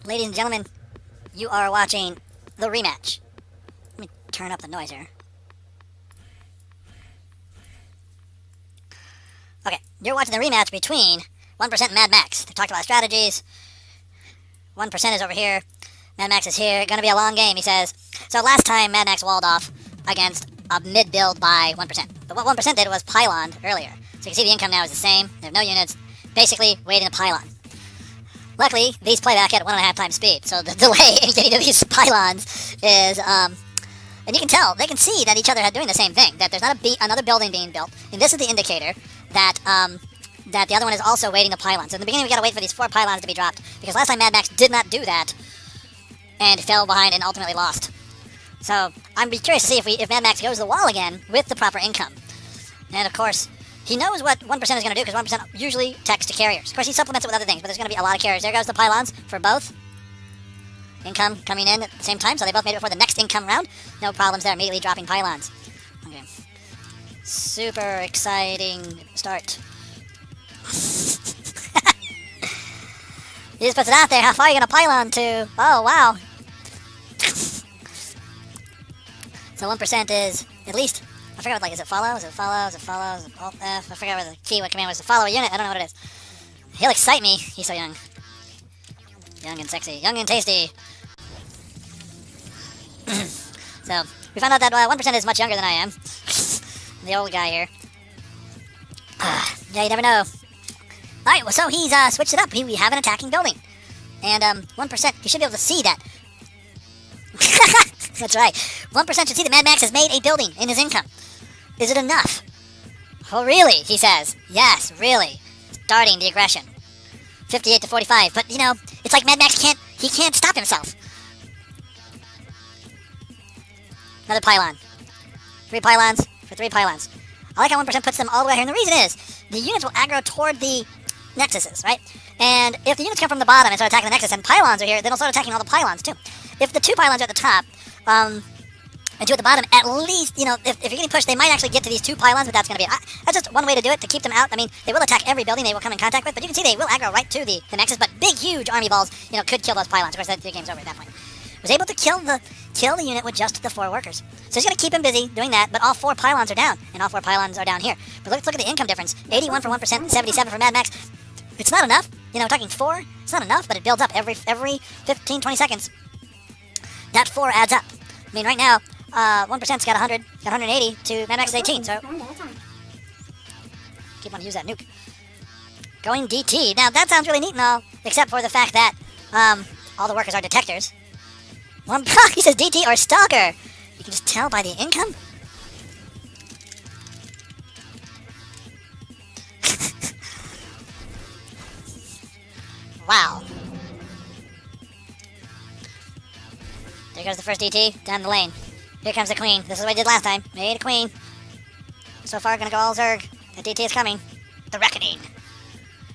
Ladies and gentlemen, you are watching the rematch. Let me turn up the noise here. Okay, you're watching the rematch between 1% and Madmax. They've talked about strategies. 1% is over here. Madmax is here. Gonna be a long game, he says. So last time, Madmax walled off against a mid-build by 1%. But what 1% did was pylon earlier. So you can see the income now is the same. They have no units. Basically, waiting to pylon. Luckily, these play back at 1.5 times speed. So the delay in getting to these pylons is, and you can tell, they can see that each other are doing the same thing. That there's not another building being built. And this is the indicator that, that the other one is also waiting the pylons. So in the beginning, we gotta wait for these 4 pylons to be dropped. Because last time Madmax did not do that. And fell behind and ultimately lost. So I'm curious to see if Madmax goes to the wall again with the proper income. And of course, he knows what 1% is going to do, because 1% usually techs to carriers. Of course, he supplements it with other things, but there's going to be a lot of carriers. There goes the pylons for both. Income coming in at the same time, so they both made it before the next income round. No problems there, immediately dropping pylons. Okay. Super exciting start. He just puts it out there. How far are you going to pylon to? Oh, wow. So 1% is at least, I forget what, like, is it follow? Is it follow? Is it follow? Is it alt F? I forget what the keyword command was to follow a unit. I don't know what it is. He'll excite me. He's so young. Young and sexy. Young and tasty. So, we found out that 1% is much younger than I am. The old guy here. Yeah, you never know. Alright, well, so he's switched it up. We have an attacking building. And 1%, you should be able to see that. That's right. 1% should see that Madmax has made a building in his income. Is it enough? Oh, really? He says. Yes, really. Starting the aggression. 58 to 45. But, you know, it's like Madmax can't stop himself. Another pylon. 3 pylons for 3 pylons. I like how 1% puts them all the way here. And the reason is, the units will aggro toward the nexuses, right? And if the units come from the bottom and start attacking the nexus, and pylons are here, then they'll start attacking all the pylons, too. If the 2 pylons are at the top, and 2 at the bottom, at least, you know, if you're getting pushed, they might actually get to these 2 pylons, but that's going to be it. That's just one way to do it, to keep them out. I mean, they will attack every building they will come in contact with, but you can see they will aggro right to the nexus, but big, huge army balls, you know, could kill those pylons. Of course, the game's over at that point. Was able to kill the unit with just the 4 workers. So he's going to keep him busy doing that, but all 4 pylons are down, and all 4 pylons are down here. But let's look at the income difference. 81 for 1%, 77 for Madmax. It's not enough. You know, we're talking 4. It's not enough, but it builds up every 15, 20 seconds. That 4 adds up. I mean, right now, 1%'s got 100, got 180 to Madmax is 18, so keep on to use that nuke. Going DT. Now, that sounds really neat and all, except for the fact that all the workers are detectors. He says DT or Stalker. You can just tell by the income. Wow. There goes the first DT down the lane. Here comes the queen. This is what I did last time. Made a queen. So far, gonna go all Zerg. The DT is coming. The Reckoning.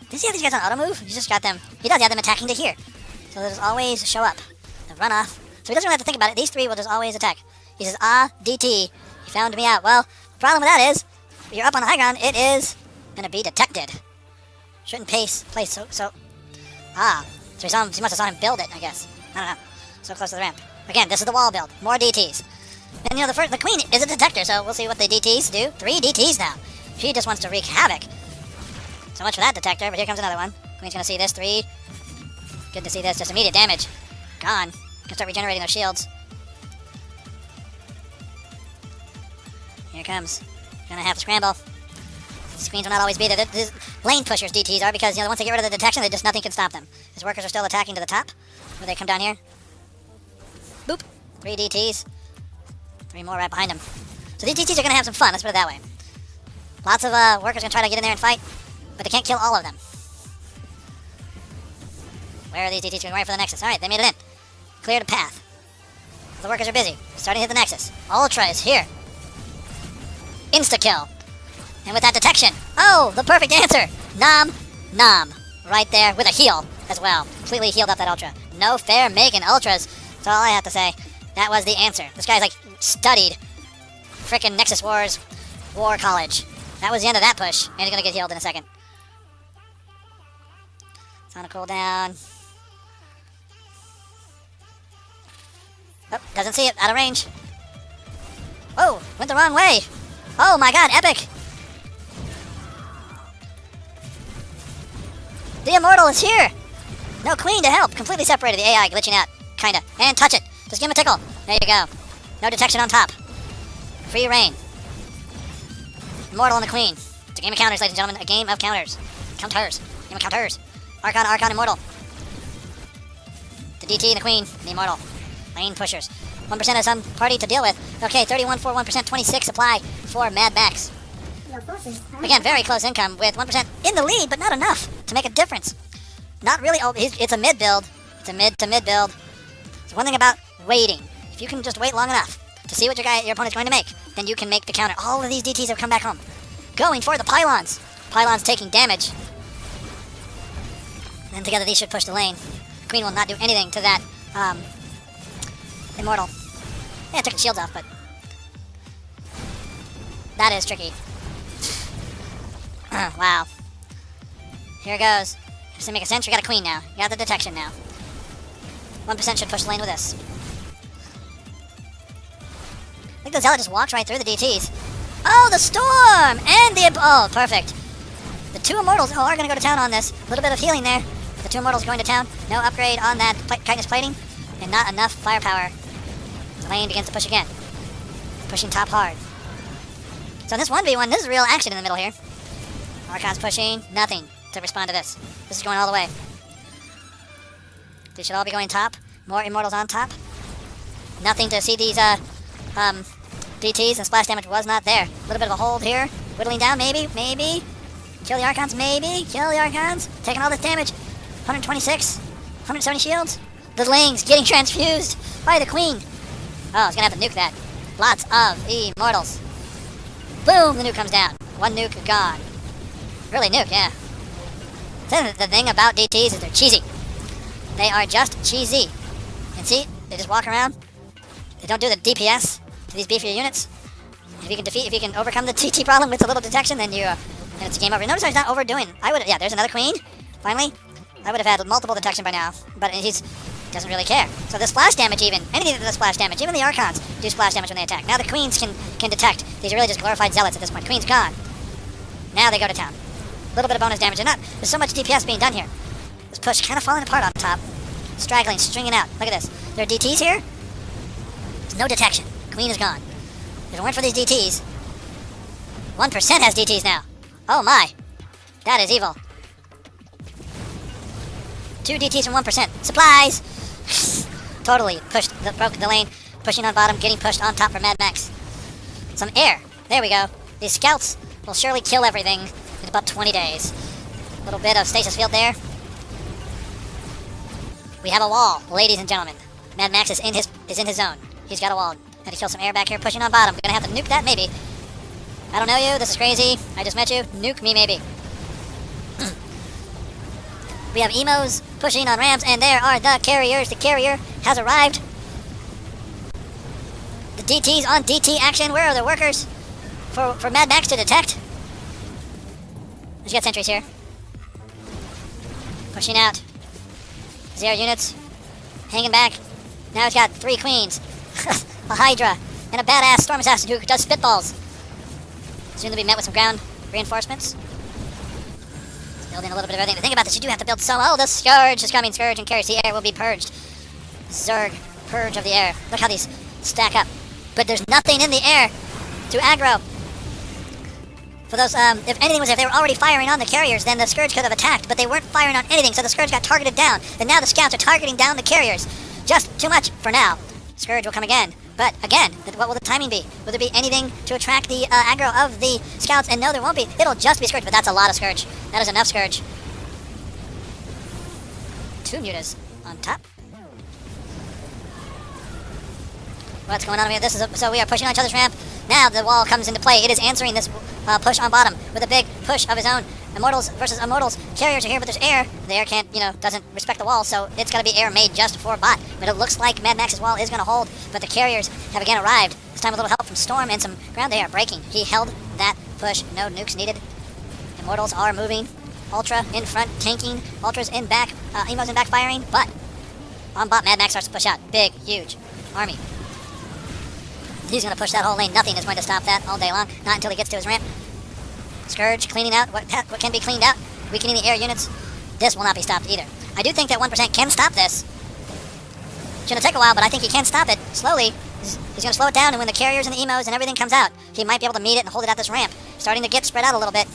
Did you see how these guys on auto move? He just got them. He does have them attacking to here. So they'll just always show up. They'll run off. So he doesn't really have to think about it. These 3 will just always attack. He says, DT. You found me out. Well, the problem with that is, if you're up on the high ground, it is gonna be detected. Shouldn't place so. So he must have saw him build it, I guess. I don't know. So close to the ramp. Again, this is the wall build. More DTs. And you know, the queen is a detector, so we'll see what the DTs do. 3 DTs now. She just wants to wreak havoc. So much for that detector, but here comes another one. Queen's gonna see this. 3. Good to see this. Just immediate damage. Gone. Can start regenerating those shields. Here it comes. Gonna have to scramble. These queens will not always be there. These lane pushers DTs are, because, you know, once they get rid of the detection, nothing can stop them. His workers are still attacking to the top. Where they come down here. Boop. 3 DTs. 3 more right behind them. So these DTs are going to have some fun, let's put it that way. Lots of workers going to try to get in there and fight, but they can't kill all of them. Where are these DTs going? Right for the Nexus. Alright, they made it in. Cleared a path. The workers are busy. Starting to hit the Nexus. Ultra is here. Insta-kill. And with that detection, oh, the perfect answer. Nom, nom. Right there with a heal as well. Completely healed up that Ultra. No fair making Ultras. That's all I have to say. That was the answer. This guy's like studied frickin' Nexus Wars War College. That was the end of that push. And he's gonna get healed in a second. It's on a cooldown. Oh, doesn't see it. Out of range. Whoa, went the wrong way. Oh my god, epic. The Immortal is here. No queen to help. Completely separated. The AI glitching out. Kinda. And touch it. Just give him a tickle. There you go. No detection on top. Free reign. Immortal and the queen. It's a game of counters, ladies and gentlemen. A game of counters. Counters. Game of counters. Archon, Archon, Immortal. The DT and the queen. And the Immortal. Lane pushers. 1% of some party to deal with. Okay, 31.41%, 26 supply for Madmax. Again, very close income with 1% in the lead, but not enough to make a difference. Not really. Oh, it's a mid build. It's a mid to mid build. So one thing about waiting. If you can just wait long enough to see what your opponent's going to make, then you can make the counter. All of these DTs have come back home. Going for the pylons. Pylons taking damage. And then together these should push the lane. Queen will not do anything to that Immortal. Yeah, it took the shields off, but that is tricky. Wow. Here it goes. Does it make a sense? You got a queen now. You got the detection now. 1% should push the lane with this. I think the Zealot just walks right through the DTs. Oh, the Storm! And the... Oh, perfect. The two Immortals are going to go to town on this. A little bit of healing there. The two Immortals going to town. No upgrade on that Chitinous plating. And not enough firepower. The lane begins to push again. Pushing top hard. So in this 1v1, this is real action in the middle here. Archon's pushing. Nothing to respond to this. This is going all the way. They should all be going top. More Immortals on top. Nothing to see these DTs, and splash damage was not there. A little bit of a hold here. Whittling down, maybe. Kill the Archons, maybe. Kill the Archons. Taking all this damage. 126. 170 shields. The lane's getting transfused by the queen. Oh, it's going to have to nuke that. Lots of Immortals. Boom, the nuke comes down. One nuke gone. Really nuke, yeah. The thing about DTs is they're cheesy. They are just cheesy. And see, they just walk around. They don't do the DPS to these beefier units. If you can overcome the TT problem with a little detection, then it's a game over. Notice how he's not overdoing. Yeah, there's another queen. Finally, I would have had multiple detection by now, but he doesn't really care. So the splash damage, anything that does splash damage, even the Archons do splash damage when they attack. Now the queens can detect. These are really just glorified zealots at this point. Queen's gone. Now they go to town. A little bit of bonus damage. There's so much DPS being done here. This push kind of falling apart on top. Straggling, stringing out. Look at this. There are DTs here. There's no detection. Queen is gone. If it weren't for these DTs, 1% has DTs now. Oh my. That is evil. 2 DTs from 1%. Supplies! Totally pushed, broke the lane. Pushing on bottom, getting pushed on top for Madmax. Some air. There we go. These scouts will surely kill everything in about 20 days. A little bit of stasis field there. We have a wall, ladies and gentlemen. Madmax is in his zone. He's got a wall. Had to kill some air back here, pushing on bottom. We're gonna have to nuke that, maybe. I don't know you. This is crazy. I just met you. Nuke me, maybe. We have emos pushing on rams, and there are the carriers. The carrier has arrived. The DTs on DT action. Where are the workers for Madmax to detect? Let's get sentries here. Pushing out. 0 units. Hanging back. Now he's got 3 queens. A Hydra. And a badass Storm Assassin who does spitballs. Soon to be met with some ground reinforcements. Building a little bit of everything. The thing about this, you do have to build some. Oh, the Scourge is coming. Scourge and carries. The air will be purged. Zerg. Purge of the air. Look how these stack up. But there's nothing in the air to aggro. For those, if they were already firing on the carriers, then the Scourge could have attacked, but they weren't firing on anything, so the Scourge got targeted down, and now the scouts are targeting down the carriers. Just too much for now. Scourge will come again, but again, what will the timing be? Will there be anything to attract the aggro of the scouts? And no, there won't be. It'll just be Scourge, but that's a lot of Scourge. That is enough Scourge. 2 mutas on top. What's going on here? So we are pushing on each other's ramp. Now the wall comes into play. It is answering this push on bottom with a big push of his own. Immortals versus Immortals. Carriers are here, but there's air. The air doesn't respect the wall, so it's got to be air made just for bot. But it looks like Madmax's wall is going to hold, but the carriers have again arrived. This time with a little help from Storm and some ground. They are breaking. He held that push. No nukes needed. Immortals are moving. Ultra in front, tanking. Ultras in back. Emos in back firing, but on bot, Madmax starts to push out. Big, huge. army. He's going to push that whole lane. Nothing is going to stop that all day long. Not until he gets to his ramp. Scourge cleaning out what can be cleaned out. Weakening the air units. This will not be stopped either. I do think that 1% can stop this. It's going to take a while, but I think he can stop it slowly. He's going to slow it down, and when the carriers and the emos and everything comes out, he might be able to meet it and hold it at this ramp. Starting to get spread out a little bit.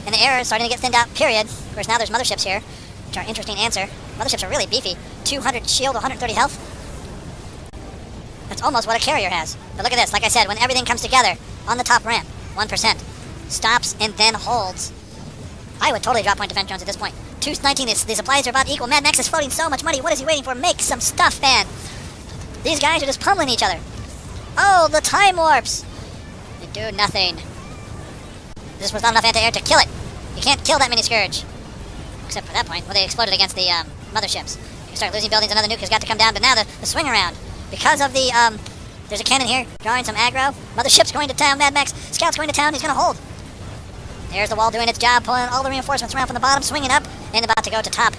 And the air is starting to get thinned out, period. Of course, now there's motherships here, which are an interesting answer. Motherships are really beefy. 200 shield, 130 health. That's almost what a carrier has. But look at this. Like I said, when everything comes together on the top ramp, 1% stops and then holds. I would totally drop point defense drones at this point. 219, the supplies are about equal. Madmax is floating so much money. What is he waiting for? Make some stuff, man. These guys are just pummeling each other. Oh, the time warps. They do nothing. This was not enough anti-air to kill it. You can't kill that many Scourge. Except for that point, where they exploded against the motherships. You start losing buildings, another nuke has got to come down, but now the swing around. Because of the, there's a cannon here, drawing some aggro. Mothership's going to town, Madmax. Scout's going to town, he's going to hold. There's the wall doing its job, pulling all the reinforcements around from the bottom, swinging up, and about to go to top.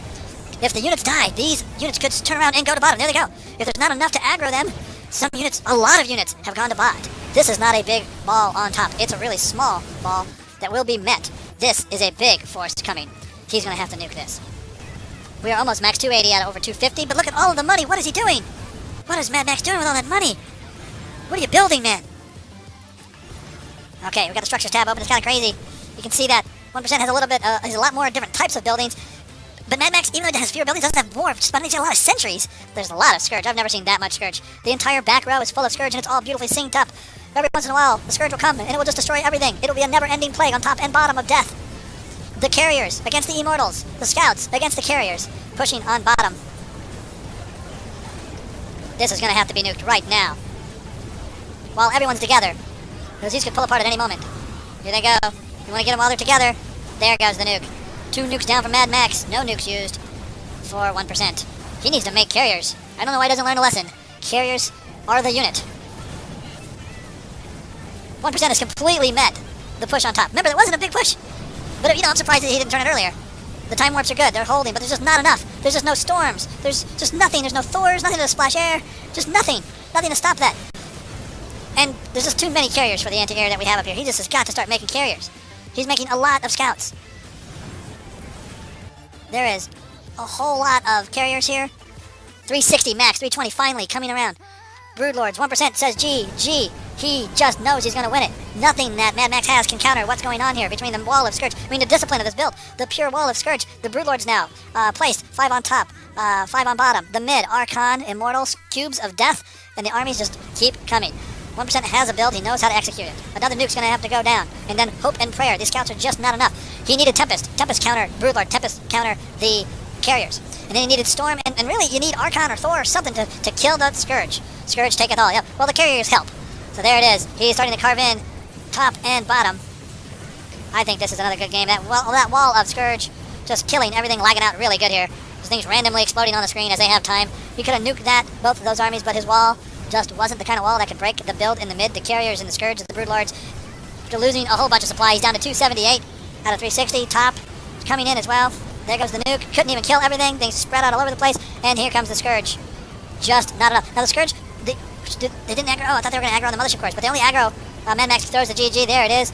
If the units die, these units could turn around and go to bottom. There they go. If there's not enough to aggro them, some units, a lot of units, have gone to bot. This is not a big ball on top. It's a really small ball that will be met. This is a big force coming. He's going to have to nuke this. We are almost max 280 out of over 250, but look at all of the money. What is he doing? What is Madmax doing with all that money? What are you building, man? Okay, we got the structures tab open. It's kind of crazy. You can see that 1% has a little bit, has a lot more different types of buildings. But Madmax, even though it has fewer buildings, doesn't have more. But it's a lot of sentries. There's a lot of Scourge. I've never seen that much Scourge. The entire back row is full of Scourge, and it's all beautifully synced up. Every once in a while, the Scourge will come, and it will just destroy everything. It'll be a never-ending plague on top and bottom of death. The carriers against the immortals. The scouts against the carriers. Pushing on bottom. This is going to have to be nuked right now. While everyone's together. Because these could pull apart at any moment. Here they go. You want to get them while they're together? There goes the nuke. 2 nukes down from Madmax. No nukes used for 1%. He needs to make carriers. I don't know why he doesn't learn a lesson. Carriers are the unit. 1% has completely met the push on top. Remember, that wasn't a big push. But, I'm surprised that he didn't turn it earlier. The time warps are good. They're holding, but there's just not enough. There's just no storms. There's just nothing. There's no Thors, nothing to splash air. Just nothing. Nothing to stop that. And there's just too many carriers for the anti-air that we have up here. He just has got to start making carriers. He's making a lot of scouts. There is a whole lot of carriers here. 360 max, 320 finally coming around. Broodlords, 1% says G. He just knows he's going to win it. Nothing that Madmax has can counter what's going on here between the wall of Scourge. I mean, the discipline of this build. The pure wall of Scourge. The Broodlords now placed. 5 on top, 5 on bottom. The mid, Archon, Immortals, Cubes of Death, and the armies just keep coming. 1% has a build. He knows how to execute it. Another nuke's going to have to go down. And then hope and prayer. These scouts are just not enough. He needed Tempest. Tempest counter Broodlord. Tempest counter the carriers. And then he needed Storm. And really, you need Archon or Thor or something to kill the Scourge. Scourge taketh all. Yeah. Well, the carriers help. So there it is. He's starting to carve in top and bottom. I think this is another good game. That wall of Scourge just killing everything, lagging out really good here. There's things randomly exploding on the screen as they have time. He could have nuked that, both of those armies, but his wall just wasn't the kind of wall that could break the build in the mid. The carriers and the Scourge, the Broodlords, after losing a whole bunch of supply, he's down to 278 out of 360. Top is coming in as well. There goes the nuke. Couldn't even kill everything. Things spread out all over the place. And here comes the Scourge. Just not enough. Now the Scourge, they didn't aggro. Oh, I thought they were going to aggro on the mothership course, but they only aggro. Madmax throws the GG. There it is.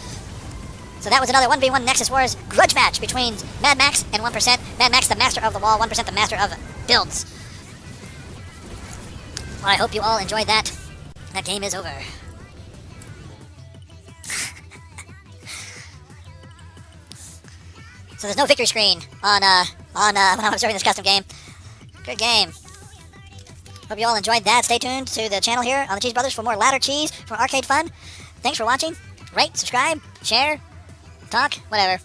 So that was another 1v1 Nexus Wars grudge match between Madmax and 1%. Madmax, the master of the wall. 1%, the master of builds. Well, I hope you all enjoyed that. That game is over. So there's no victory screen on when I'm observing this custom game. Good game. Hope you all enjoyed that. Stay tuned to the channel here on the Cheese Brothers for more ladder cheese, for arcade fun. Thanks for watching. Rate, subscribe, share, talk, whatever.